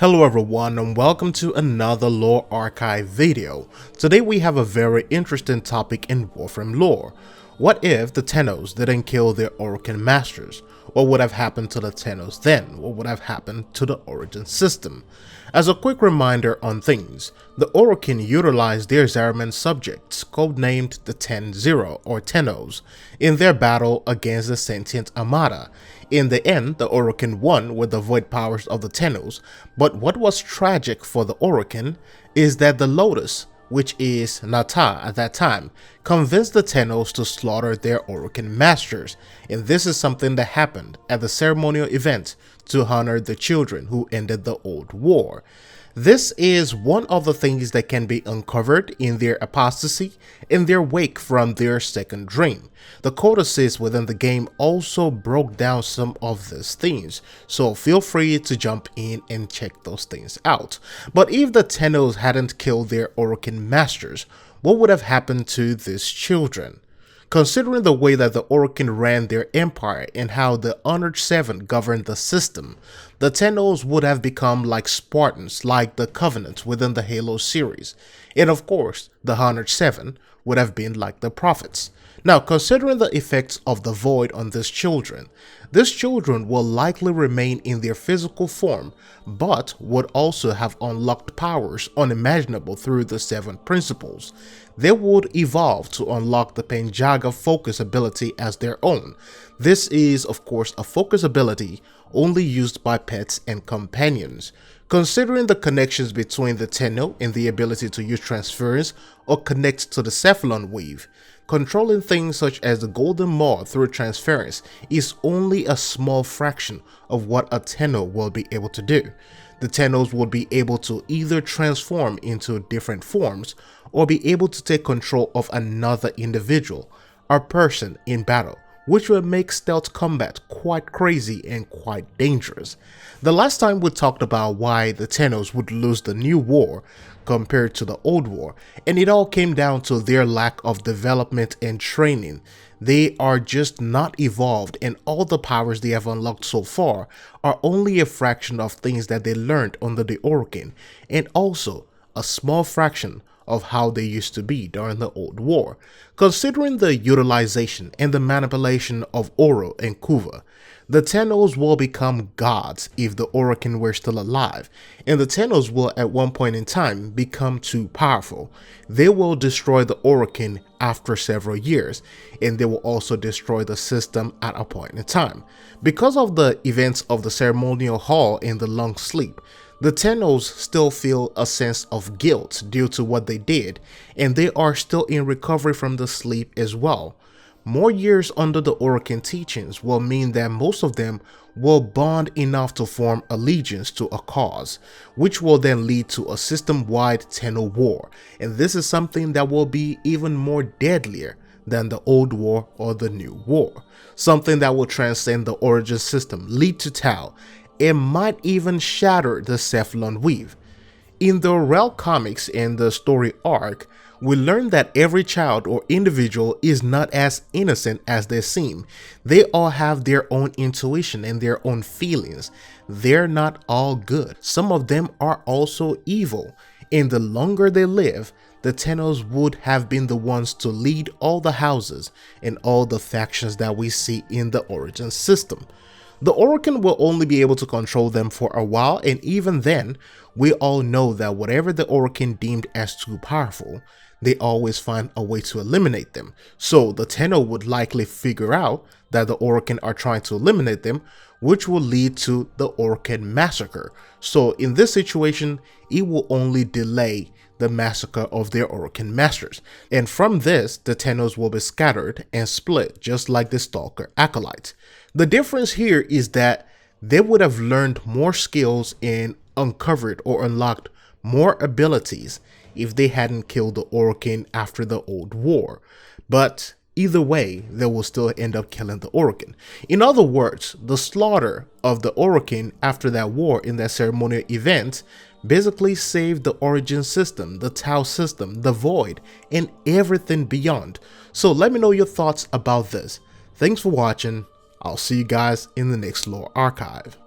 Hello everyone and welcome to another lore archive video. Today we have a very interesting topic in Warframe lore. What if the TENNOs didn't kill their OROKIN masters? What would have happened to the TENNOs then? What would have happened to the origin system? As a quick reminder on things, the OROKIN utilized their Zariman subjects, codenamed the TENN-0 or TENNOs, in their battle against the sentient Armada. In the end, the OROKIN won with the void powers of the TENNOs, but what was tragic for the OROKIN is that the Lotus, which is Nata at that time, convinced the TENNOs to slaughter their OROKIN masters, and this is something that happened at the ceremonial event to honor the children who ended the old war. This is one of the things that can be uncovered in their apostasy in their wake from their second dream. The codices within the game also broke down some of these things, so feel free to jump in and check those things out. But if the TENNOs hadn't killed their OROKIN masters, what would have happened to these children? Considering the way that the OROKIN ran their empire and how the Honored Seven governed the system, the TENNOs would have become like Spartans, like the Covenant within the Halo series, and of course, the Honored Seven would have been like the Prophets. Now, considering the effects of the Void on these children will likely remain in their physical form, but would also have unlocked powers unimaginable through the Seven Principles. They would evolve to unlock the Penjaga focus ability as their own. This is, of course, a focus ability only used by pets and companions. Considering the connections between the TENNO and the ability to use transference or connect to the Cephalon weave, controlling things such as the Golden Maw through transference is only a small fraction of what a TENNO will be able to do. The TENNOs would be able to either transform into different forms or be able to take control of another individual or person in battle, which will make stealth combat quite crazy and quite dangerous. The last time we talked about why the TENNOs would lose the new war compared to the old war, and it all came down to their lack of development and training. They are just not evolved, and all the powers they have unlocked so far are only a fraction of things that they learned under the OROKIN, and also a small fraction of how they used to be during the old war. Considering the utilization and the manipulation of Oro and Kuva, the TENNOs will become gods if the OROKIN were still alive, and the TENNOs will at one point in time become too powerful. They will destroy the OROKIN after several years, and they will also destroy the system at a point in time. Because of the events of the ceremonial hall and the long sleep, the TENNOs still feel a sense of guilt due to what they did, and they are still in recovery from the sleep as well. More years under the OROKIN teachings will mean that most of them will bond enough to form allegiance to a cause, which will then lead to a system-wide TENNO war, and this is something that will be even more deadlier than the old war or the new war. Something that will transcend the origin system, lead to Tau, and might even shatter the Cephalon weave. In the Rel comics and the story arc, we learn that every child or individual is not as innocent as they seem. They all have their own intuition and their own feelings. They're not all good. Some of them are also evil. And the longer they live, the TENNOs would have been the ones to lead all the houses and all the factions that we see in the origin system. The OROKIN will only be able to control them for a while, and even then, we all know that whatever the OROKIN deemed as too powerful, they always find a way to eliminate them. So the TENNO would likely figure out that the OROKIN are trying to eliminate them, which will lead to the OROKIN massacre. So in this situation, it will only delay the massacre of their OROKIN masters. And from this, the TENNOs will be scattered and split just like the Stalker acolytes. The difference here is that they would have learned more skills and uncovered or unlocked more abilities if they hadn't killed the OROKIN after the old war. But either way, they will still end up killing the OROKIN. In other words, the slaughter of the OROKIN after that war in that ceremonial event basically saved the origin system, the Tau system, the Void, and everything beyond. So let me know your thoughts about this. Thanks for watching. I'll see you guys in the next lore archive.